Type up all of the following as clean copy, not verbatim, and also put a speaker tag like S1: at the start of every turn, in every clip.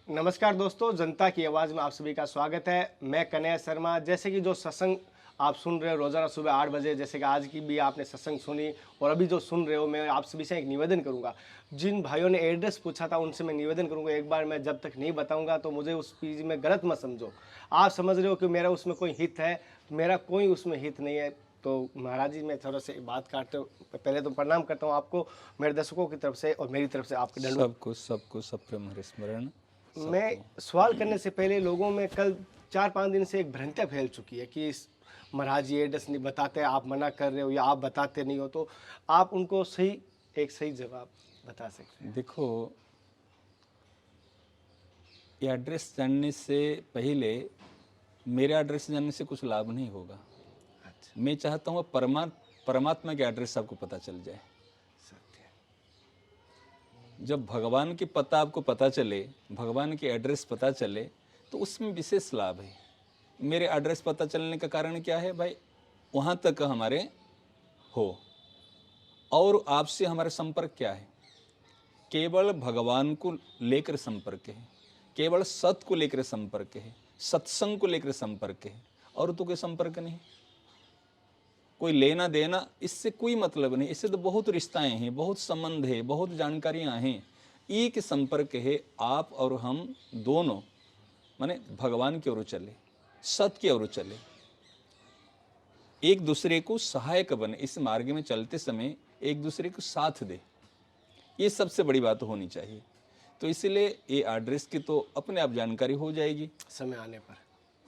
S1: नमस्कार दोस्तों, जनता की आवाज़ में आप सभी का स्वागत है। मैं कन्हैया शर्मा। जैसे कि जो सत्संग आप सुन रहे हो रोज़ाना सुबह 8 बजे, जैसे कि आज की भी आपने सत्संग सुनी और अभी जो सुन रहे हो, मैं आप सभी से एक निवेदन करूंगा। जिन भाइयों ने एड्रेस पूछा था उनसे मैं निवेदन करूंगा, एक बार मैं जब तक नहीं बताऊंगा तो मुझे उस चीज़ में गलत मत समझो। आप समझ रहे हो कि मेरा उसमें कोई हित है, मेरा कोई उसमें हित नहीं है। तो महाराज जी, मैं थोड़ा से बात काटते हो, पहले तो प्रणाम करता हूँ आपको, मेरे दर्शकों की तरफ से और मेरी तरफ से आपके दंडवत।
S2: सबको सप्रेम हरिस्मरण।
S1: मैं सवाल करने से पहले लोगों में कल 4-5 दिन से एक भ्रांतियाँ फैल चुकी है कि महाराज जी एड्रेस नहीं बताते, आप मना कर रहे हो या आप बताते नहीं हो, तो आप उनको एक सही जवाब बता सकते हैं।
S2: देखो, ये एड्रेस जानने से पहले मेरे एड्रेस जानने से कुछ लाभ नहीं होगा।
S1: अच्छा,
S2: मैं चाहता हूँ परमात्मा के एड्रेस आपको पता चल जाए।
S1: सत्य है।
S2: जब भगवान की पता आपको पता चले, भगवान के एड्रेस पता चले, तो उसमें विशेष लाभ है। मेरे एड्रेस पता चलने का कारण क्या है भाई? वहाँ तक हमारे हो और आपसे हमारा संपर्क क्या है? केवल भगवान को लेकर संपर्क है, केवल सत्य को लेकर संपर्क है, सत्संग को लेकर संपर्क है, और तो कोई संपर्क नहीं, कोई लेना देना इससे कोई मतलब नहीं। इससे तो बहुत रिश्ताएं हैं, बहुत संबंध है, बहुत जानकारियां हैं। एक संपर्क है, आप और हम दोनों माने भगवान की ओर चले, सत्य की ओर चले, एक दूसरे को सहायक बने, इस मार्ग में चलते समय एक दूसरे को साथ दे, ये सबसे बड़ी बात होनी चाहिए। तो इसलिए ये एड्रेस की तो अपने आप जानकारी हो जाएगी
S1: समय आने पर।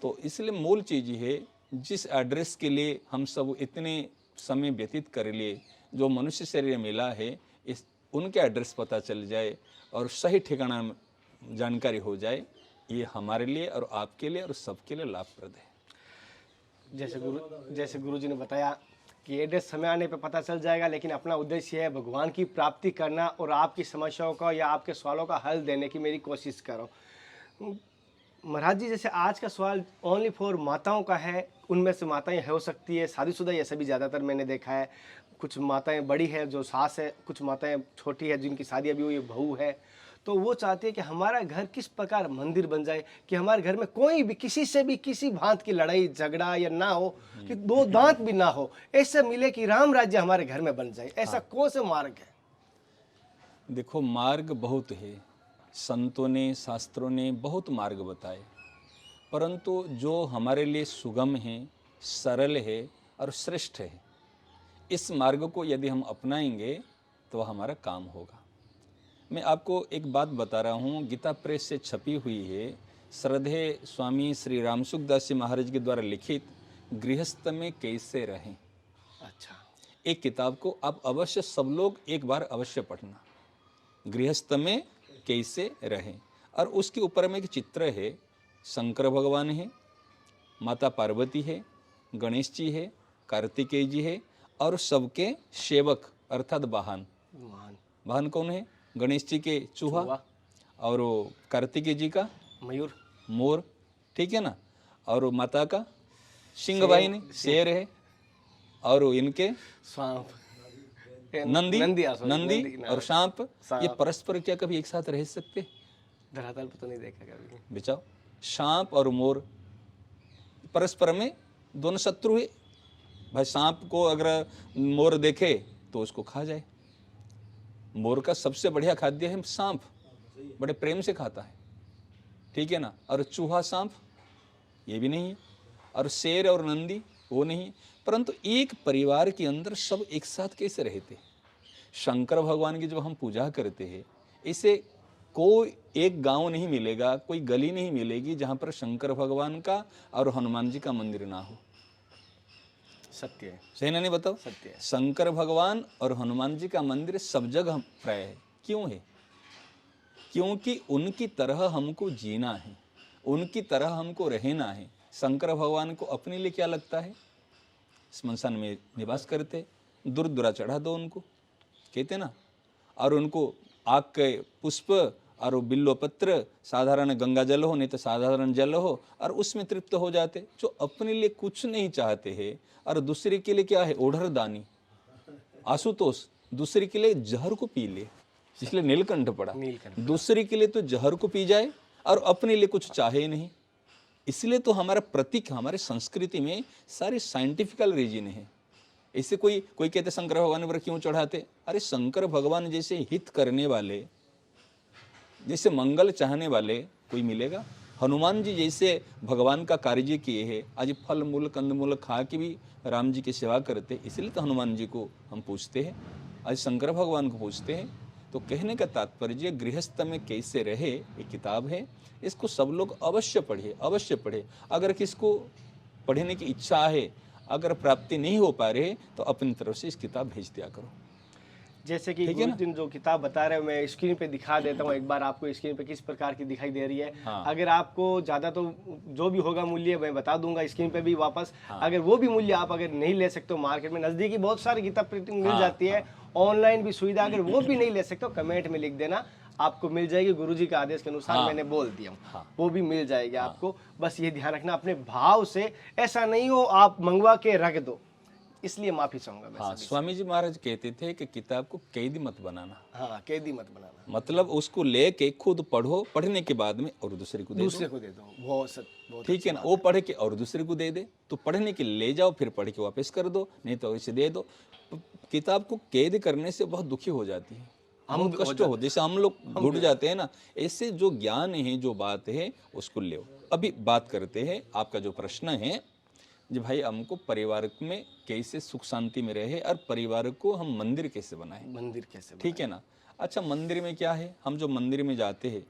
S2: तो इसलिए मूल चीज़ ये है, जिस एड्रेस के लिए हम सब इतने समय व्यतीत कर लिए, जो मनुष्य शरीर मिला है, इस उनके एड्रेस पता चल जाए और सही ठिकाना जानकारी हो जाए, ये हमारे लिए और आपके लिए और सबके लिए लाभप्रद है।
S1: जैसे गुरु जी ने बताया कि एड्रेस समय आने पर पता चल जाएगा, लेकिन अपना उद्देश्य है भगवान की प्राप्ति करना और आपकी समस्याओं का या आपके सवालों का हल देने की मेरी कोशिश करो। महाराज जी, जैसे आज का सवाल ओनली फॉर माताओं का है, उनमें से माताएं हो सकती है शादीशुदा, ये सभी ज़्यादातर मैंने देखा है। कुछ माताएं बड़ी है जो सास है, कुछ माताएं छोटी है जिनकी शादी अभी हुई बहू है। तो वो चाहती है कि हमारा घर किस प्रकार मंदिर बन जाए कि हमारे घर में कोई भी किसी से भी किसी भांत की लड़ाई झगड़ा या ना हो, कि दो दांत भी ना हो, ऐसा मिले कि राम राज्य हमारे घर में बन जाए। ऐसा कौन सा मार्ग है?
S2: देखो, मार्ग बहुत है, संतों ने शास्त्रों ने बहुत मार्ग बताए, परंतु जो हमारे लिए सुगम है, सरल है और श्रेष्ठ है, इस मार्ग को यदि हम अपनाएंगे तो हमारा काम होगा। मैं आपको एक बात बता रहा हूँ, गीता प्रेस से छपी हुई है, श्रद्धेय स्वामी श्री रामसुखदास जी महाराज के द्वारा लिखित गृहस्थ में कैसे रहें।
S1: अच्छा,
S2: एक किताब को आप अवश्य सब लोग एक बार अवश्य पढ़ना, गृहस्थ में कैसे रहें। और उसके ऊपर में एक चित्र है, शंकर भगवान है, माता पार्वती है, गणेश जी है, कार्तिकेय जी है और सबके सेवक अर्थात वाहन। वाहन कौन है? गणेश जी के चूहा और कार्तिकेय जी का
S1: मयूर,
S2: मोर, ठीक है ना, और माता का सिंह वाहिनी शेर है, और इनके
S1: सांप,
S2: नंदी और सांप। ये परस्पर क्या कभी एक साथ रह सकते?
S1: धरातल पर तो नहीं देखा कभी।
S2: बिचाओ, सांप और मोर परस्पर में दोनों शत्रु है भाई। सांप को अगर मोर देखे तो उसको खा जाए। मोर का सबसे बढ़िया खाद्य है सांप, बड़े प्रेम से खाता है, ठीक है ना। और चूहा सांप ये भी नहीं है, और शेर और नंदी वो नहीं है। परंतु एक परिवार के अंदर सब एक साथ कैसे रहते हैं? शंकर भगवान की जब हम पूजा करते हैं, इसे कोई एक गांव नहीं मिलेगा, कोई गली नहीं मिलेगी जहां पर शंकर भगवान का और हनुमान जी का मंदिर ना हो।
S1: सत्य है।
S2: सही ना? नहीं बताओ।
S1: सत्य है।
S2: शंकर भगवान और हनुमान जी का मंदिर सब जगह प्राय है। क्यों है? क्योंकि उनकी तरह हमको जीना है, उनकी तरह हमको रहना है। शंकर भगवान को अपने लिए क्या लगता है? स्मशान में निवास करते, दूर दूरा चढ़ा दो उनको, कहते ना, और उनको आग के पुष्प और बिल्व पत्र, साधारण गंगा जल हो नहीं तो साधारण जल हो, और उसमें तृप्त हो जाते। जो अपने लिए कुछ नहीं चाहते हैं और दूसरे के लिए क्या है? ओढ़र दानी आशुतोष, दूसरे के लिए जहर को पी ले, इसलिए नीलकंठ पड़ा। दूसरे के लिए तो जहर को पी जाए और अपने लिए कुछ चाहे ही नहीं। इसलिए तो हमारा प्रतीक, हमारे संस्कृति में सारे साइंटिफिकल रीजन है। इससे कोई कहते शंकर भगवान पर क्यों चढ़ाते? अरे शंकर भगवान जैसे हित करने वाले, जैसे मंगल चाहने वाले कोई मिलेगा? हनुमान जी जैसे भगवान का कार्य किए हैं, आज फल मूल कंदमूल खा के भी राम जी की सेवा करते, इसलिए तो हनुमान जी को हम पूछते हैं, आज शंकर भगवान को पूछते हैं। तो कहने का तात्पर्य गृहस्थ में कैसे रहे, ये किताब है, इसको सब लोग अवश्य पढ़िए, अवश्य पढ़े। अगर किसको पढ़ने की इच्छा है, अगर प्राप्ति नहीं हो पा रहे, तो अपनी तरफ से इस किताब भेज दिया करो।
S1: जैसे कि गुरुजी जो किताब बता रहे हो, मैं स्क्रीन पे दिखा देता हूँ एक बार आपको, स्क्रीन पे किस प्रकार की दिखाई दे रही है।
S2: हाँ।
S1: अगर आपको ज़्यादा तो जो भी होगा मूल्य मैं बता दूंगा स्क्रीन पे भी वापस। हाँ। अगर वो भी मूल्य आप अगर नहीं ले सकते हो, मार्केट में नज़दीकी बहुत सारी किताब प्रिंटिंग मिल जाती है, ऑनलाइन भी सुविधा, अगर वो भी नहीं ले सकते हो कमेंट में लिख देना, आपको मिल जाएगी। गुरुजी के आदेश के अनुसार मैंने बोल दिया हूँ, वो भी मिल जाएगी आपको। बस ये ध्यान रखना अपने भाव से, ऐसा नहीं हो आप मंगवा के रख दो, इसलिए माफी चाहूंगा मैं।
S2: हाँ, स्वामी जी महाराज कहते थे कि किताब को कैदी मत बनाना।
S1: हाँ, कैदी मत बनाना,
S2: मतलब उसको लेके खुद पढ़ो, पढ़ने के बाद में और दूसरे को दे
S1: दो। बहुत
S2: ठीक है ना, वो पढ़ के और दूसरे को दे दे, तो पढ़ने के ले जाओ, फिर पढ़ के वापस कर दो, नहीं तो इसे दे दो। किताब को कैद करने से बहुत दुखी हो जाती है, हम कष्ट हो, जैसे हम लोग घुट जाते हैं ना, ऐसे जो ज्ञान है, जो बात है, उसको ले। अभी बात करते हैं, आपका जो प्रश्न है जी भाई, हमको परिवार में कैसे सुख शांति में रहे और परिवार को हम मंदिर कैसे बनाएं,
S1: मंदिर कैसे,
S2: ठीक है ना। अच्छा, मंदिर में क्या है, हम जो मंदिर में जाते हैं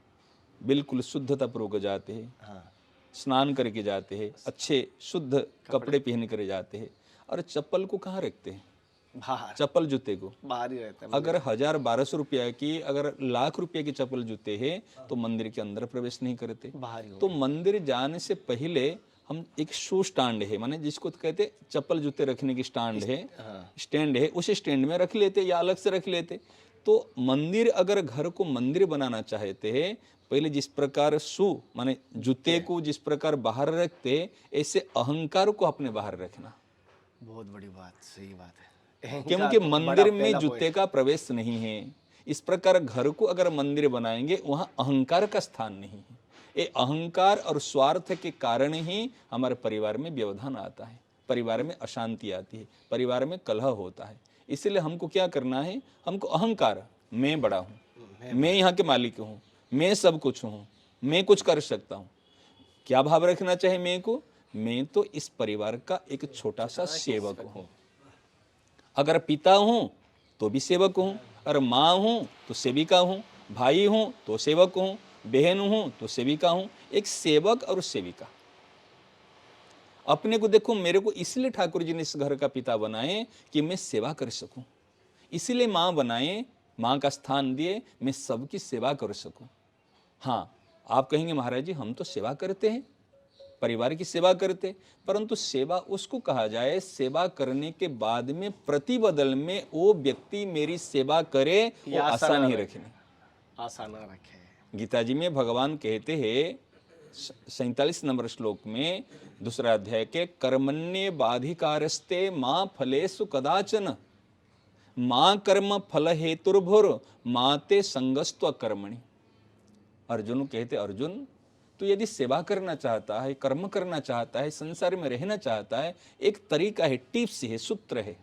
S2: बिल्कुल शुद्धता पूर्वक जाते हैं। हाँ। स्नान करके जाते हैं, अच्छे शुद्ध कपड़े पहन कर जाते हैं, और चप्पल को कहाँ रखते हैं? बाहर। चप्पल जूते को बाहर ही रहता है। अगर 1000-1200 रुपया की, अगर लाख रुपये की चप्पल जूते हैं, तो मंदिर के अंदर प्रवेश नहीं करते, बाहर ही। तो मंदिर जाने से पहले हम एक शू स्टैंड है, माने जिसको कहते चप्पल जूते रखने की स्टैंड है, स्टैंड है, उस स्टैंड में रख लेते या अलग से रख लेते। तो मंदिर, अगर घर को मंदिर बनाना चाहते हैं, पहले जिस प्रकार शू माने जूते को जिस प्रकार बाहर रखते, ऐसे अहंकार को अपने बाहर रखना। बहुत बड़ी बात, सही बात है, क्योंकि मंदिर में जूते का प्रवेश नहीं है। इस प्रकार घर को अगर मंदिर बनाएंगे, वहां अहंकार का स्थान नहीं है। ये अहंकार और स्वार्थ के कारण ही हमारे परिवार में व्यवधान आता है, परिवार में अशांति आती है, परिवार में कलह होता है। इसलिए हमको क्या करना है, हमको अहंकार, मैं बड़ा हूँ, मैं यहाँ के मालिक हूँ, मैं सब कुछ हूँ, मैं कुछ कर सकता हूँ, क्या भाव रखना चाहिए मैं को? मैं तो इस परिवार का एक छोटा सा सेवक हूँ। अगर पिता हूँ तो भी सेवक हूँ, और माँ हूँ तो सेविका हूँ, भाई हूँ तो सेवक हूँ, बहन हूं तो सेविका हूं। एक सेवक और सेविका। अपने को देखो, मेरे को इसलिए ठाकुर जी ने इस घर का पिता बनाए कि मैं सेवा कर सकूं, इसलिए मां बनाए, मां का स्थान दिए, मैं सबकी सेवा कर सकूं। हाँ, आप कहेंगे महाराज जी हम तो सेवा करते हैं, परिवार की सेवा करते, परंतु सेवा उसको कहा जाए, सेवा करने के बाद में प्रतिबदल में वो व्यक्ति मेरी सेवा करे, वो आशा नहीं रखने, आशा ना रखे। गीता जी में भगवान कहते हैं 47 नंबर श्लोक में, दूसरा अध्याय के, कर्मण्ये बाधिकारस्ते मां फलेषु कदाचन मां कर्म फल हेतुर्भुर माते संगस्त्व कर्मणि। अर्जुन कहते, अर्जुन तो यदि सेवा करना चाहता है, कर्म करना चाहता है, संसार में रहना चाहता है, एक तरीका है, टिप्स है, सूत्र है,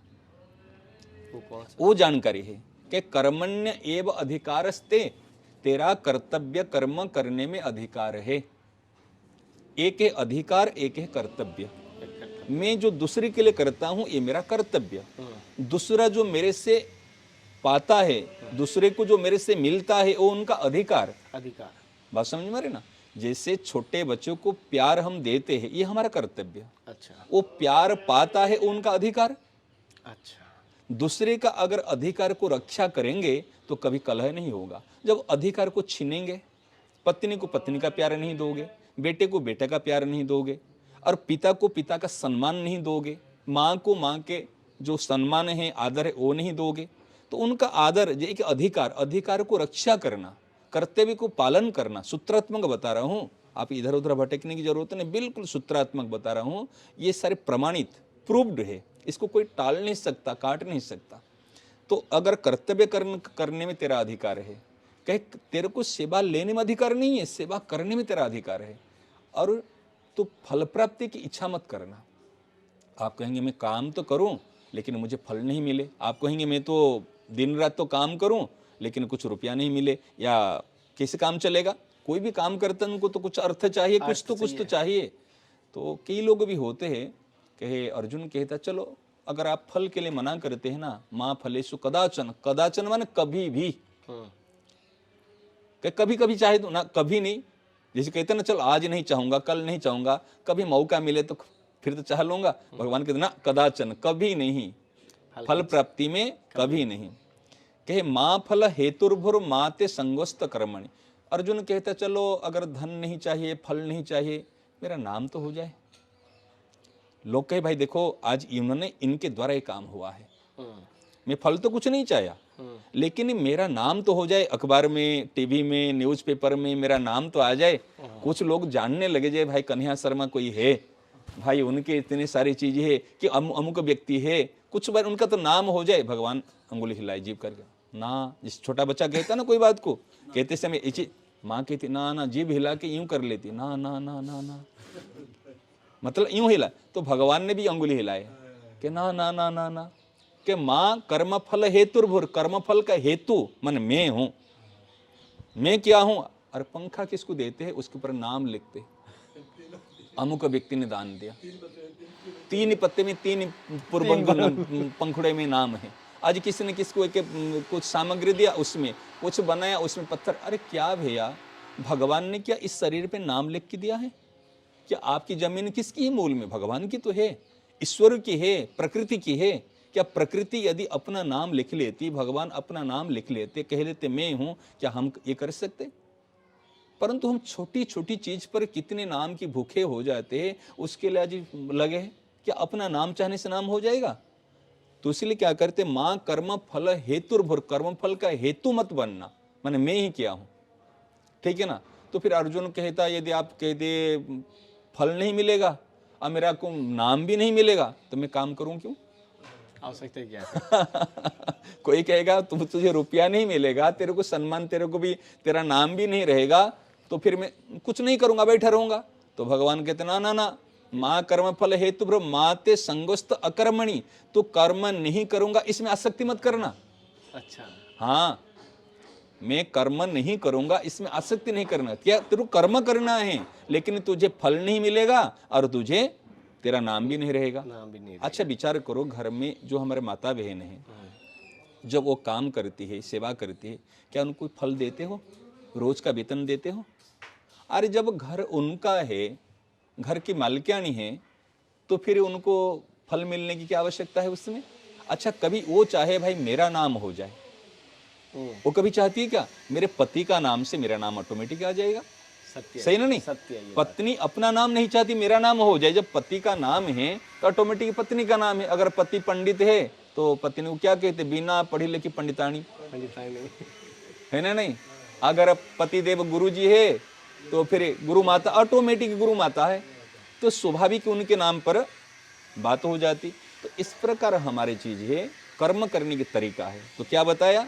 S2: वो जानकारी है कि कर्मण्य एव अधिकारस्ते, तेरा कर्तव्य कर्म करने में अधिकार है। एक है अधिकार, एक है कर्तव्य। मैं जो दूसरे के लिए करता हूं ये मेरा कर्तव्य, दूसरा जो मेरे से पाता है, दूसरे को जो मेरे से मिलता है, वो उनका अधिकार। बात समझ में आ रही ना। जैसे छोटे बच्चों को प्यार हम देते हैं, ये हमारा कर्तव्य। अच्छा। वो प्यार पाता है, वो उनका अधिकार। अच्छा। दूसरे का अगर अधिकार को रक्षा करेंगे तो कभी कलह नहीं होगा। जब अधिकार को छीनेंगे, पत्नी को पत्नी का प्यार नहीं दोगे, बेटे को बेटे का प्यार नहीं दोगे, और पिता को पिता का सम्मान नहीं दोगे, माँ को माँ के जो सम्मान है, आदर है, वो नहीं दोगे, तो उनका आदर, एक अधिकार, अधिकार को रक्षा करना, कर्तव्य को पालन करना, सूत्रात्मक बता रहा हूँ, आप इधर उधर भटकने की जरूरत नहीं, बिल्कुल सूत्रात्मक बता रहा हूँ। ये सारे प्रमाणित, प्रूव्ड है, इसको कोई टाल नहीं सकता, काट नहीं सकता। तो अगर कर्तव्य करने में तेरा अधिकार है, कहे तेरे को सेवा लेने में अधिकार नहीं है, सेवा करने में तेरा अधिकार है। और तो फल प्राप्ति की इच्छा मत करना। आप कहेंगे मैं काम तो करूं लेकिन मुझे फल नहीं मिले, आप कहेंगे मैं तो दिन रात तो काम करूं लेकिन कुछ रुपया नहीं मिले, या कैसे काम चलेगा? कोई भी काम करते हैं उनको तो कुछ अर्थ चाहिए, कुछ तो चाहिए। तो कई लोग भी होते हैं, कहे अर्जुन कहता चलो अगर आप फल के लिए मना करते हैं ना, माँ फलेषु कदाचन, कदाचन माने कभी भी, कभी कभी चाहे तो ना, कभी नहीं। जैसे कहते हैं ना चल आज नहीं चाहूंगा, कल नहीं चाहूंगा, कभी मौका मिले तो फिर तो चाह लूंगा। भगवान कहते ना कदाचन, कभी नहीं, फल प्राप्ति में कभी नहीं। कहे माँ फल हेतुर्भुर माते संगोस्त कर्मणि। अर्जुन कहता चलो अगर धन नहीं चाहिए, फल नहीं चाहिए, मेरा नाम तो हो जाए। लोग कहे भाई देखो आज इन्होंने, इनके द्वारा ये काम हुआ है, मैं फल तो कुछ नहीं चाहा लेकिन मेरा नाम तो हो जाए, अखबार में, टीवी में, न्यूज़पेपर में मेरा नाम तो आ जाए, कुछ लोग जानने लगे जाए भाई कन्हैया शर्मा कोई है, भाई उनके इतनी सारी चीजें है कि अमुक व्यक्ति है, कुछ बार उनका तो नाम हो जाए। भगवान अंगुली हिलाए जीभ करके ना, जिस छोटा बच्चा कहता ना कोई बात को, कहते समय ये चीज माँ कहती ना ना, जीभ हिला के यूं कर लेती ना ना ना ना ना, मतलब यूं हिला। तो भगवान ने भी अंगुली हिलाए कि ना ना ना ना ना, कि माँ कर्म फल हेतुर्भुर, कर्म फल का हेतु मन मैं हूं, मैं क्या हूं। और पंखा किसको देते हैं उसके ऊपर नाम लिखते, अमुक व्यक्ति ने दान दिया, 3 पत्ते में 3 पंखुड़े में नाम है। आज किसी ने किसको एक कुछ सामग्री दिया, उसमें कुछ बनाया, उसमें पत्थर। अरे क्या भैया, भगवान ने क्या इस शरीर पे नाम लिख के दिया है? क्या आपकी जमीन किसकी है? मूल में भगवान की तो है, ईश्वर की है, प्रकृति की है। क्या प्रकृति यदि अपना नाम लिख लेती, भगवान अपना नाम लिख लेते, कह लेते मैं हूं, क्या हम ये कर सकते? परंतु हम छोटी छोटी चीज पर कितने नाम की भूखे हो जाते हैं, उसके लिए आज लगे हैं। क्या अपना नाम चाहने से नाम हो जाएगा? तो इसलिए क्या करते, माँ कर्म फल हेतुर्भुर, कर्म फल का हेतु मत बनना, माने मैं ही क्या हूं, ठीक है ना। तो फिर अर्जुन कहता यदि आप कहते फल नहीं मिलेगा और मेरा को नाम भी नहीं मिलेगा तो मैं काम करूं क्यों?
S1: आवश्यकता क्या?
S2: कोई कहेगा तुझे रुपया नहीं मिलेगा, तेरे को सम्मान, तेरे को भी तेरा नाम भी नहीं रहेगा, तो फिर मैं कुछ नहीं करूंगा, बैठा रहूंगा। तो भगवान कहते ना ना ना, माँ कर्म फल हेतु ब्रह्म माते संगोस्त अकर्मणि, तो कर्म नहीं करूंगा इसमें आसक्ति मत करना।
S1: अच्छा,
S2: हाँ, मैं कर्म नहीं करूंगा इसमें आसक्ति नहीं करना। क्या तेरे को कर्म करना है लेकिन तुझे फल नहीं मिलेगा और तुझे तेरा नाम भी नहीं रहेगा।
S1: नाम भी नहीं।
S2: अच्छा विचार करो, घर में जो हमारे माता बहन हैं, जब वो काम करती है, सेवा करती है, क्या उनको फल देते हो? रोज का वेतन देते हो? अरे जब घर उनका है, घर की मालिकानी है, तो फिर उनको फल मिलने की क्या आवश्यकता है उसमें? अच्छा कभी वो चाहे भाई मेरा नाम हो जाए, वो कभी चाहती है क्या मेरे पति का नाम से मेरा नाम ऑटोमेटिक आ जाएगा?
S1: सत्य,
S2: सही ना? नहीं,
S1: सत्य है ये
S2: पत्नी अपना नाम नहीं चाहती मेरा नाम हो जाए। जब पति का नाम है तो ऑटोमेटिक पत्नी का नाम है। अगर पति पंडित है तो पत्नी को क्या कहते, बिना पढ़ी लिखी पंडितानी,
S1: नहीं
S2: है ना? नहीं, अगर पति देव गुरु जी है तो फिर गुरु माता, ऑटोमेटिक गुरु माता है, तो स्वाभाविक उनके नाम पर बात हो जाती। तो इस प्रकार हमारी चीज है, कर्म करने की तरीका है। तो क्या बताया,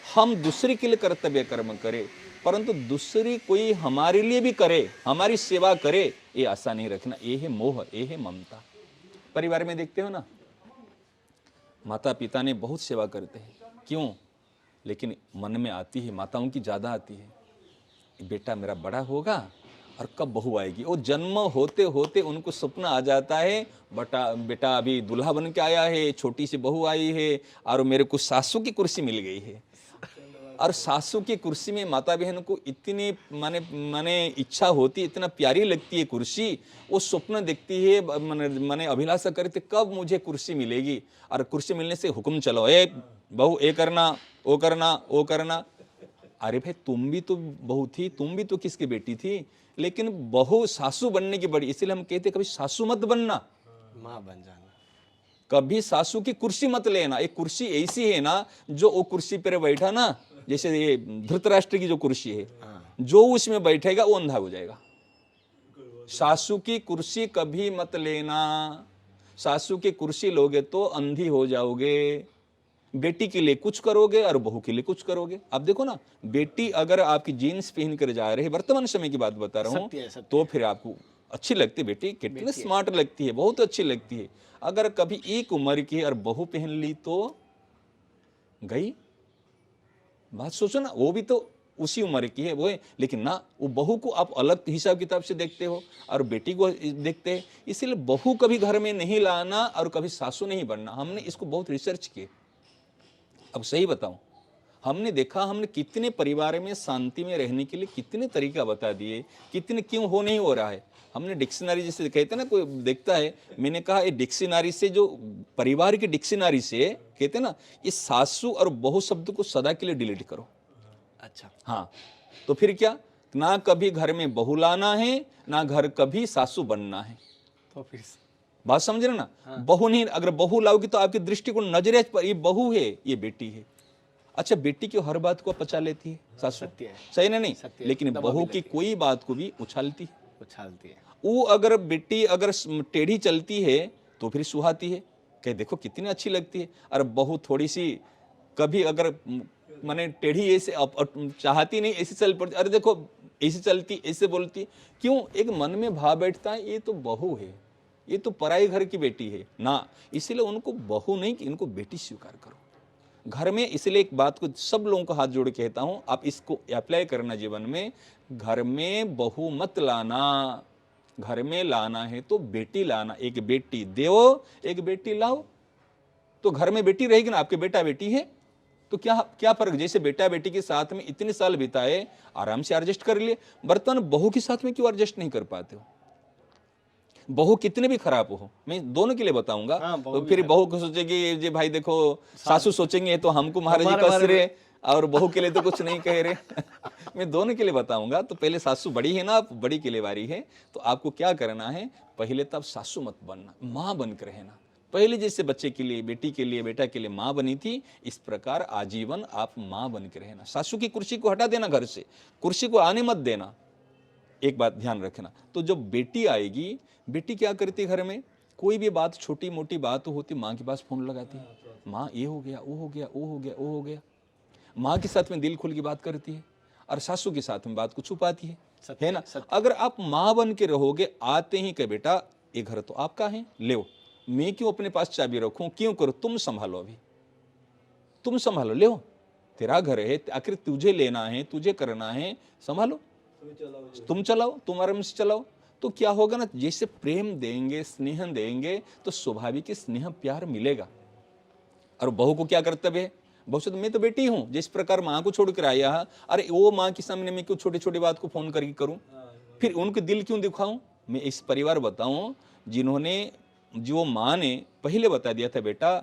S2: हम दूसरे के लिए कर्तव्य कर्म करें, परंतु दूसरी कोई हमारे लिए भी करे, हमारी सेवा करे, ये आशा नहीं रखना। ये है मोह, ये है ममता। परिवार में देखते हो ना, माता पिता ने बहुत सेवा करते हैं, क्यों? लेकिन मन में आती है, माताओं की ज्यादा आती है, बेटा मेरा बड़ा होगा और कब बहू आएगी। वो जन्म होते होते उनको सपना आ जाता है, बेटा अभी दूल्हा बन के आया है, छोटी सी बहू आई है और मेरे को सासू की कुर्सी मिल गई है। और सासू की कुर्सी में माता बहन को इतनी माने इच्छा होती, इतना प्यारी लगती है कुर्सी, वो स्वप्न देखती है, माने अभिलाषा करती कब मुझे कुर्सी मिलेगी। और कुर्सी मिलने से हुक्म चलो, ए बहू ये करना, वो करना, वो करना। अरे भाई तुम भी तो बहू थी, तुम भी तो किसकी बेटी थी, लेकिन बहू सासू बनने की बड़ी, इसलिए हम कहते कभी सासू मत बनना,
S1: माँ बन जाना।
S2: कभी सासू की कुर्सी मत लेना। एक कुर्सी ऐसी है ना, जो वो कुर्सी पर बैठा ना, जैसे ये धृतराष्ट्र की जो कुर्सी है, जो उसमें बैठेगा वो अंधा हो जाएगा। सासू की कुर्सी कभी मत लेना, सासू की कुर्सी लोगे तो अंधी हो जाओगे। बेटी के लिए कुछ करोगे और बहू के लिए कुछ करोगे। अब देखो ना, बेटी अगर आपकी जीन्स पहन कर जा रही है, वर्तमान समय की बात बता रहा
S1: सत्य है,
S2: हूँ,
S1: सत्य
S2: तो फिर आपको अच्छी लगती है बेटी, कितनी स्मार्ट लगती है, बहुत अच्छी लगती है। अगर कभी एक उम्र की और बहू पहन ली तो गई बात। सोचो ना, वो भी तो उसी उम्र की है वो है, लेकिन ना, वो बहू को आप अलग हिसाब किताब से देखते हो और बेटी को देखते हैं। इसीलिए बहू कभी घर में नहीं लाना और कभी सासू नहीं बनना। हमने इसको बहुत रिसर्च किए। अब सही बताऊं, हमने देखा, हमने कितने परिवार में शांति में रहने के लिए कितने तरीका बता दिए, कितने क्यों हो नहीं हो रहा है। हमने डिक्शनरी जैसे कहते हैं ना, कोई देखता है, मैंने कहा ये डिक्शनरी से, जो परिवार की डिक्शनरी से कहते हैं ना, ये सासू और बहू शब्द को सदा के लिए डिलीट करो।
S1: अच्छा,
S2: हाँ, तो फिर क्या, ना कभी घर में बहू लाना है, ना घर कभी सासू बनना है।
S1: तो फिर
S2: बात समझ रहे ना? बहू नहीं, अगर बहू लाओगी तो आपकी दृष्टिकोण नजरे पर ये बहू है, ये बेटी है। अच्छा, बेटी की हर बात को पचा लेती है सासू,
S1: सत्य है,
S2: सही ना? नहीं,
S1: सत्य है,
S2: लेकिन
S1: दबा
S2: बहू
S1: भी
S2: की
S1: लेती है।
S2: कोई बात को भी उछालती है।
S1: उछालती है।
S2: वो अगर बेटी अगर टेढ़ी चलती है तो फिर सुहाती है, कहे देखो कितनी अच्छी लगती है। और बहू थोड़ी सी कभी अगर माने टेढ़ी ऐसे चाहती नहीं, ऐसे चल पड़ती, अरे देखो ऐसे चलती, ऐसे बोलती, क्यों? एक मन में भाव बैठता है, ये तो बहू है, ये तो पराई घर की बेटी है ना। इसीलिए उनको बहू नहीं, इनको बेटी स्वीकार करो घर में। इसलिए एक बात को सब लोगों को हाथ जोड़ के कहता हूं, आप इसको अप्लाई करना जीवन में। घर में बहू मत लाना, घर में लाना है तो बेटी लाना। एक बेटी दो, एक बेटी लाओ, तो घर में बेटी रहेगी ना, आपके बेटा बेटी है तो क्या क्या फर्क। जैसे बेटा बेटी के साथ में इतने साल बिताए, आराम से एडजस्ट कर लिए, बर्तन बहू के साथ में क्यों एडजस्ट नहीं कर पाते हो? बहू कितने भी खराब हो, मैं दोनों के लिए बताऊंगा।
S1: हाँ, बहू
S2: तो
S1: भी
S2: फिर बहू को सोचेगी ये भाई देखो, सासू सोचेंगे तो हमको महाराज जी
S1: हमारे
S2: कस
S1: बारे में।
S2: रहे, और बहू के लिए तो कुछ नहीं कह रहे। मैं दोनों के लिए बताऊंगा। तो पहले सासू बड़ी है ना, आप बड़ी के लिए बारी है, तो आपको क्या करना है, पहले तो आप सासू मत बनना, माँ बनकर रहना। पहले जैसे बच्चे के लिए, बेटी के लिए, बेटा के लिए माँ बनी थी, इस प्रकार आजीवन आप माँ बनकर रहना। सासू की कुर्सी को हटा देना, घर से कुर्सी को आने मत देना। एक बात ध्यान रखना। तो जब बेटी आएगी, बेटी क्या करती घर में, कोई भी बात, छोटी मोटी बात होती, माँ के पास फोन लगाती है, माँ ये हो गया, वो हो गया, वो हो गया, वो हो गया। माँ के साथ में दिल खुल की बात करती है, और सासू के साथ में बात को छुपाती है ना। अगर आप माँ बन के रहोगे, आते ही कहे बेटा ये घर तो आपका है, ले, मैं क्यों अपने पास चाबी रखूं, क्यों करो, तुम संभालो, अभी तुम संभालो, ले, तेरा घर है, आखिर तुझे लेना है, तुझे करना है, संभालो, तुम चलाओ, तुम आराम से चलाओ। तो क्या होगा ना, जैसे प्रेम देंगे, स्नेह देंगे, तो स्वाभाविक स्नेह प्यार मिलेगा। और बहू को क्या कर्तव्य है, बहू से तो मैं तो बेटी हूं, जिस प्रकार माँ को छोड़कर आया, अरे वो माँ के सामने मैं क्यों छोटी छोटी बात को फोन करके करूं, फिर उनके दिल क्यों दिखाऊं। मैं इस परिवार बताऊं जिन्होंने, जो माँ ने पहले बता दिया था बेटा,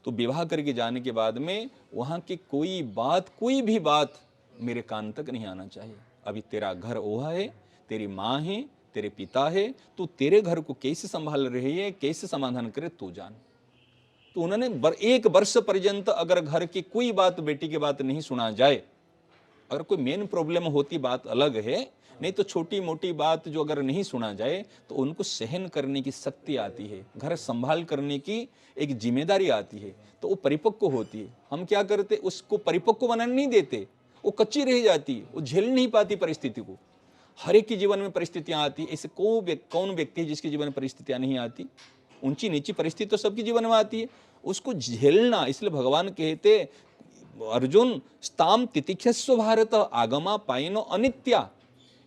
S2: तो विवाह करके जाने के बाद में वहां की कोई भी बात मेरे कान तक नहीं आना चाहिए। अभी तेरा घर ओहा है, तेरी माँ है, तेरे पिता है, तो तेरे घर को कैसे संभाल रही है, कैसे समाधान करे तू जान। तो उन्होंने एक वर्ष पर्यंत अगर घर की कोई बात, बेटी की बात नहीं सुना जाए, अगर कोई मेन प्रॉब्लम होती बात अलग है, नहीं तो छोटी मोटी बात जो अगर नहीं सुना जाए, तो उनको सहन करने की शक्ति आती है, घर संभाल करने की एक जिम्मेदारी आती है, तो वो परिपक्व होती है। हम क्या करते, उसको परिपक्व बनाने नहीं देते, वो कच्ची रह जाती, वो झेल नहीं पाती परिस्थिति को। हर एक के जीवन में परिस्थितियां आती, ऐसे कौन व्यक्ति है जिसके जीवन में परिस्थितियां नहीं आती? ऊंची नीची परिस्थिति तो सबके जीवन में आती है, उसको झेलना। इसलिए भगवान कहते, अर्जुन स्ताम तितिक्षस्व भारत आगमा पाइनो अनित्या।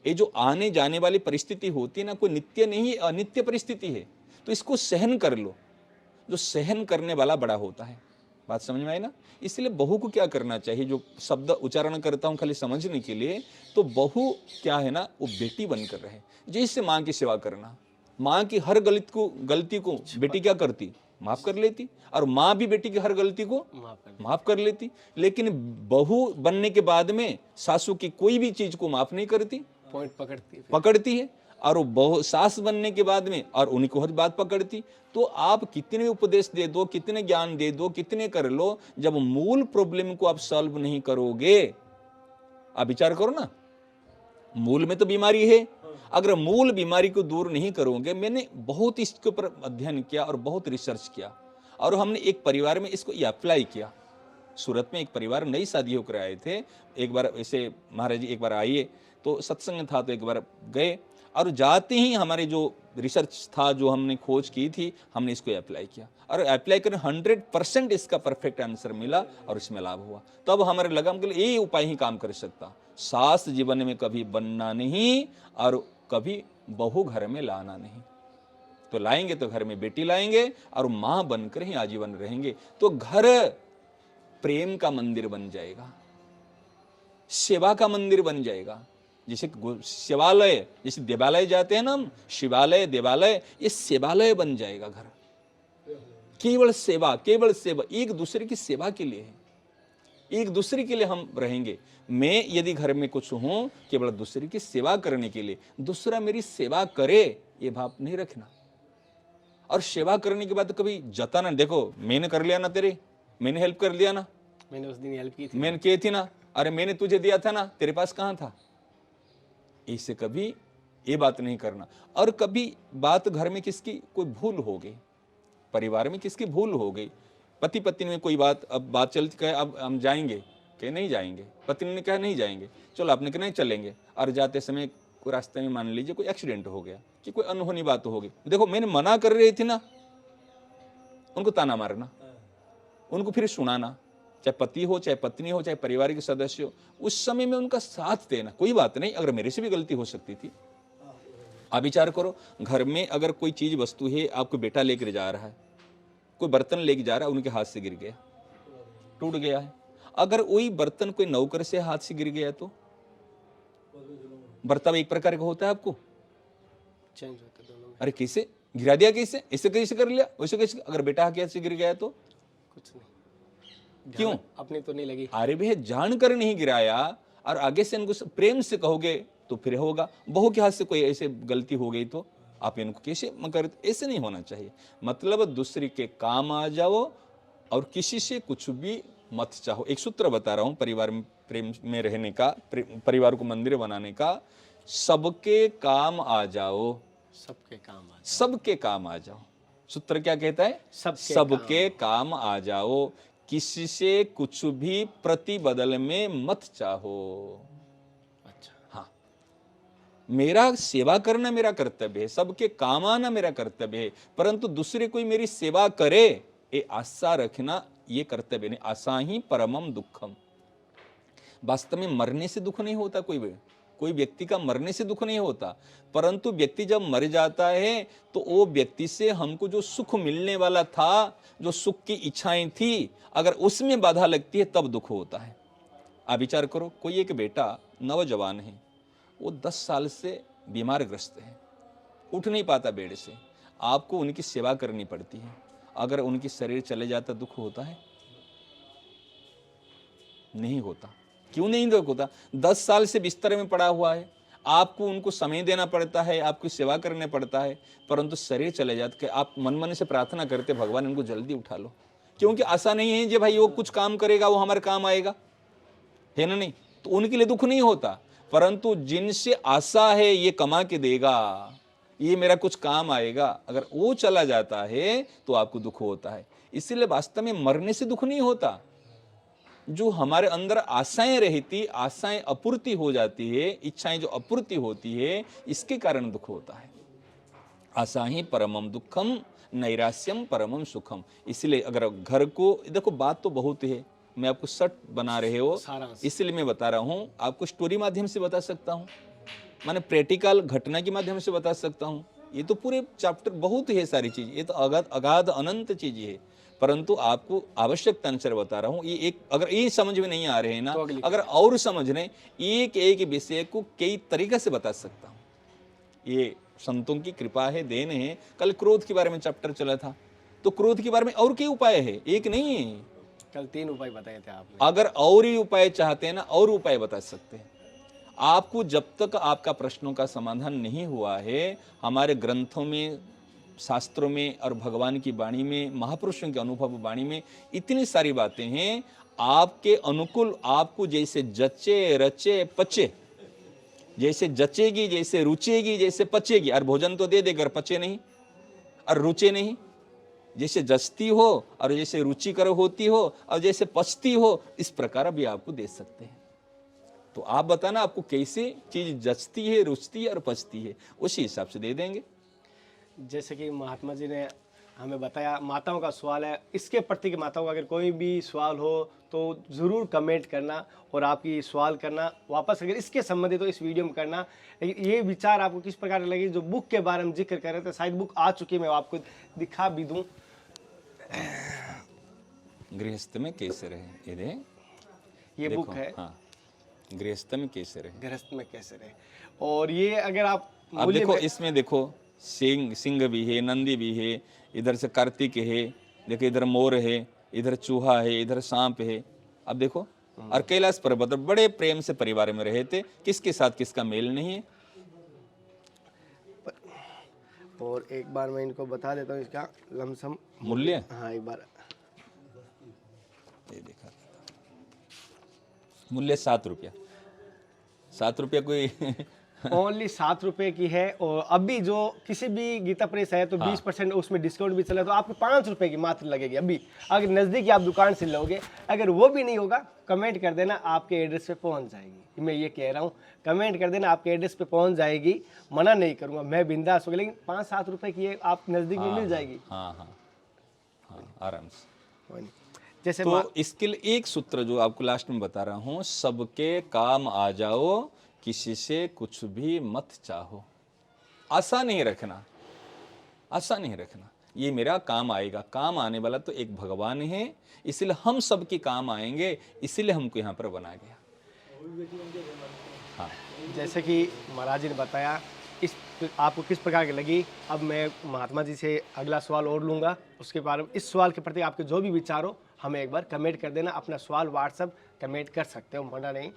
S2: ये जो आने जाने वाली परिस्थिति होती है ना, कोई नित्य नहीं, अनित्य परिस्थिति है, तो इसको सहन कर लो। जो सहन करने वाला बड़ा होता है। बात समझ में आई ना? इसलिए बहू को क्या करना चाहिए, जो शब्द उच्चारण करता हूं खाली समझने के लिए, तो बहू क्या है ना, वो बेटी बनकर रहे। जैसे माँ की सेवा करना, माँ की हर गलती को बेटी क्या करती, माफ कर लेती, और माँ भी बेटी की हर गलती को माफ कर लेती। लेकिन बहू बनने के बाद में सासू की कोई भी चीज को माफ नहीं करती,
S1: पॉइंट
S2: पकड़ती है, और वो बहु सास बनने के बाद में और उन्हीं को हर बात पकड़ती। तो आप कितने उपदेश दे दो, कितने ज्ञान दे दो, कितने कर लो, जब मूल प्रॉब्लम को आप सॉल्व नहीं करोगे, आप विचार करो ना, मूल में तो बीमारी है, अगर मूल बीमारी को दूर नहीं करोगे। मैंने बहुत इसके ऊपर अध्ययन किया और बहुत रिसर्च किया, और हमने एक परिवार में इसको ये अप्लाई किया। सूरत में एक परिवार नई शादी होकर आए थे, एक बार ऐसे महाराज जी एक बार आइए तो सत्संग था, तो एक बार गए और जाते ही हमारे जो रिसर्च था, जो हमने खोज की थी, हमने इसको अप्लाई किया और अप्लाई कर 100% इसका परफेक्ट आंसर मिला और इसमें लाभ हुआ। तब हमारे लगा कि ये उपाय ही काम कर सकता। सास जीवन में कभी बनना नहीं और कभी बहू घर में लाना नहीं। तो लाएंगे तो घर में बेटी लाएंगे और मां बनकर ही आजीवन रहेंगे, तो घर प्रेम का मंदिर बन जाएगा, सेवा का मंदिर बन जाएगा। जैसे शिवालय, जैसे देवालय जाते हैं ना हम, शिवालय देवालय, ये सेवालय बन जाएगा घर। केवल सेवा, केवल सेवा, एक दूसरे की सेवा के लिए है, एक दूसरे के लिए हम रहेंगे। मैं यदि घर में कुछ हूं केवल दूसरे की सेवा करने के लिए, दूसरा मेरी सेवा करे ये भाव नहीं रखना। और सेवा करने के बाद कभी जताना, देखो मैंने कर लिया ना, तेरे मैंने हेल्प कर दिया ना,
S1: मैंने उस दिन हेल्प की थी,
S2: मैंने की थी ना, अरे मैंने तुझे दिया था ना, तेरे पास कहां था, ऐसे कभी ये बात नहीं करना। और कभी बात घर में किसकी कोई भूल हो गई, परिवार में किसकी भूल हो गई, पति पत्नी में कोई बात, अब बात चलती कहे अब हम जाएंगे, कहे नहीं जाएंगे, पत्नी ने कहा नहीं जाएंगे, चलो आपने कहा नहीं चलेंगे, और जाते समय कोई रास्ते में मान लीजिए कोई एक्सीडेंट हो गया कि कोई अनहोनी बात हो गई, देखो मैंने मना कर रही थी ना, उनको ताना मारना, उनको फिर सुनाना, चाहे पति हो चाहे पत्नी हो चाहे परिवार के सदस्य हो, उस समय में उनका साथ देना। कोई बात नहीं, अगर मेरे से भी गलती हो सकती थी। आप विचार करो, घर में अगर कोई चीज वस्तु है, आपको बेटा लेकर जा रहा है, कोई बर्तन लेके जा रहा है, उनके हाथ से गिर गया, टूट गया है, अगर वही बर्तन कोई नौकर से हाथ से गिर गया तो बर्ताव एक प्रकार का होता है, आपको
S1: चेंज होता है दोनों में।
S2: अरे कैसे गिरा दिया, कैसे ऐसे कैसे कर लिया, वैसे कैसे, अगर बेटा हाथ से गिर गया तो
S1: कुछ नहीं,
S2: क्यों,
S1: अपनी तो नहीं लगी।
S2: अरे भैया जानकर नहीं गिराया, और आगे से इनको प्रेम से कहोगे तो फिर होगा। बहू के हाथ से कोई ऐसे गलती हो गई तो आप इनको कैसे मगर, ऐसे नहीं होना चाहिए। मतलब दूसरे के काम आ जाओ और किसी से कुछ भी मत चाहो। एक सूत्र बता रहा हूं परिवार में प्रेम में रहने का, परिवार को मंदिर बनाने का, सबके काम आ जाओ,
S1: सबके काम आ जाओ,
S2: सबके काम आ जाओ। सूत्र क्या कहता है, सबके काम आ जाओ, किसी से कुछ भी प्रतिबदल में मत चाहो।
S1: अच्छा,
S2: हाँ, मेरा सेवा करना मेरा कर्तव्य है, सबके काम आना मेरा कर्तव्य है, परंतु दूसरे कोई मेरी सेवा करे ये आशा रखना ये कर्तव्य नहीं। आशा ही परमम दुखम। वास्तव में मरने से दुख नहीं होता, कोई व्यक्ति का मरने से दुख नहीं होता, परंतु व्यक्ति जब मर जाता है तो वो व्यक्ति से हमको जो सुख मिलने वाला था, जो सुख की इच्छाएं थी, अगर उसमें बाधा लगती है तब दुख होता है। आप विचार करो, कोई एक बेटा नौजवान है, वो 10 साल से बीमार ग्रस्त है, उठ नहीं पाता बेड से, आपको उनकी सेवा करनी पड़ती है, अगर उनकी शरीर चले जाता दुख होता है? नहीं होता। क्यों नहीं दुख होता? 10 साल से बिस्तर में पड़ा हुआ है, आपको उनको समय देना पड़ता है, आपकी सेवा करने पड़ता है, परंतु शरीर चले जाते आप मन मन से प्रार्थना करते भगवान इनको जल्दी उठा लो, क्योंकि आशा नहीं है जे भाई वो कुछ काम करेगा वो हमारे काम आएगा, है ना? नहीं, तो उनके लिए दुख नहीं होता, परंतु जिनसे आशा है ये कमा के देगा, ये मेरा कुछ काम आएगा, अगर वो चला जाता है तो आपको दुख होता है। इसीलिए वास्तव में मरने से दुख नहीं होता, जो हमारे अंदर आशाएं रहती, आशाएं अपूर्ति हो जाती है, इच्छाएं जो अपूर्ति होती है, इसके कारण दुख होता है। आशा ही परमम दुखम, नैराश्यम परमम सुखम। इसलिए अगर घर को देखो, बात तो बहुत है, मैं आपको सट बना रहे हो इसलिए मैं बता रहा हूं, आपको स्टोरी माध्यम से बता सकता हूं, माने प्रैक्टिकल घटना के माध्यम से बता सकता हूं। ये तो पूरे चैप्टर बहुत है, सारी चीज, ये तो अगाध अनंत चीज है, परंतु आपको आवश्यकता अनुसार बता रहा हूं। ये एक अगर ये समझ में नहीं आ रहे हैं ना, तो अगर और समझने एक एक विषय को कई तरीके से बता सकता हूं। ये संतों की कृपा है, देन है। कल क्रोध के बारे में चैप्टर चला था, तो क्रोध के बारे में और कई उपाय है, एक नहीं है।
S1: कल 3 उपाय बताए थे आपने।
S2: अगर और ही उपाय चाहते हैं ना, और उपाय बता सकते हैं आपको। जब तक आपका प्रश्नों का समाधान नहीं हुआ है, हमारे ग्रंथों में, शास्त्रों में और भगवान की वाणी में, महापुरुषों के अनुभव वाणी में इतनी सारी बातें हैं, आपके अनुकूल, आपको जैसे जचे रचे पचे, जैसे जचेगी, जैसे रुचेगी, जैसे पचेगी। और भोजन तो दे देकर पचे नहीं और रुचे नहीं, जैसे जचती हो और जैसे रुचिकर होती हो और जैसे पचती हो, इस प्रकार भी आपको दे सकते हैं। तो आप बताना आपको कैसी चीज जचती है, रुचती है और पचती है, उसी हिसाब से दे देंगे।
S1: जैसे कि महात्मा जी ने हमें बताया, माताओं का सवाल है, इसके प्रति कि माताओं का अगर कोई भी सवाल हो तो ज़रूर कमेंट करना और आपकी सवाल करना वापस अगर इसके संबंधित हो इस वीडियो में करना। लेकिन ये विचार आपको किस प्रकार लगे, जो बुक के बारे में जिक्र कर रहे थे, शायद बुक आ चुकी है, मैं आपको दिखा भी दूँ।
S2: गृहस्थ में कैसे रहे,
S1: ये
S2: देखो,
S1: बुक है,
S2: हाँ, गृहस्थ में कैसे रहे,
S1: गृहस्थ में कैसे रहे। और ये अगर आप
S2: अब
S1: मूल्य
S2: देखो
S1: में-
S2: इसमें देखो सिंह भी है, नंदी भी है, इधर से कार्तिक है, देखो इधर मोर है, इधर चूहा है, इधर सांप है। अब देखो, और कैलाश पर्वत बड़े प्रेम से परिवार में रहे थे, किसके साथ किसका मेल नहीं है।
S1: और एक बार मैं इनको बता देता हूँ इसका लमसम
S2: मूल्य,
S1: हाँ एक बार
S2: ये देखा, मूल्य 7 रुपया, 7 रुपया कोई
S1: ओनली 7 रुपए की है। और अभी जो किसी भी गीता प्रेस है तो 20% उसमें डिस्काउंट भी चला, तो आपको 5 रुपए की मात्र लगेगी अभी, अगर नज़दीकी आप दुकान से लोगे। अगर वो भी नहीं होगा, कमेंट कर देना, आपके एड्रेस पे पहुंच जाएगी। मैं ये कह रहा हूँ, कमेंट कर देना, आपके एड्रेस पे पहुंच जाएगी, मना नहीं करूँगा, मैं बिंदास होगा। लेकिन 5-7 रुपए की आप नज़दीक में मिल जाएगी।
S2: हाँ हाँ हाँ, आराम से।
S1: जैसे
S2: तो इसके लिए एक सूत्र जो आपको लास्ट में बता रहा हूं, सबके काम आ जाओ, किसी से कुछ भी मत चाहो। आशा नहीं रखना, आशा नहीं रखना, ये मेरा काम आएगा। काम आने वाला तो एक भगवान है, इसलिए हम सबके काम आएंगे, इसीलिए हमको यहाँ पर बनाया गया। हाँ,
S1: जैसे कि महाराज जी ने बताया, इस आपको किस प्रकार की लगी। अब मैं महात्मा जी से अगला सवाल और लूँगा, उसके बारे में इस सवाल के प्रति आपके जो भी विचार हो हमें एक बार कमेंट कर देना। अपना सवाल व्हाट्सएप कमेंट कर सकते हो, मना नहीं।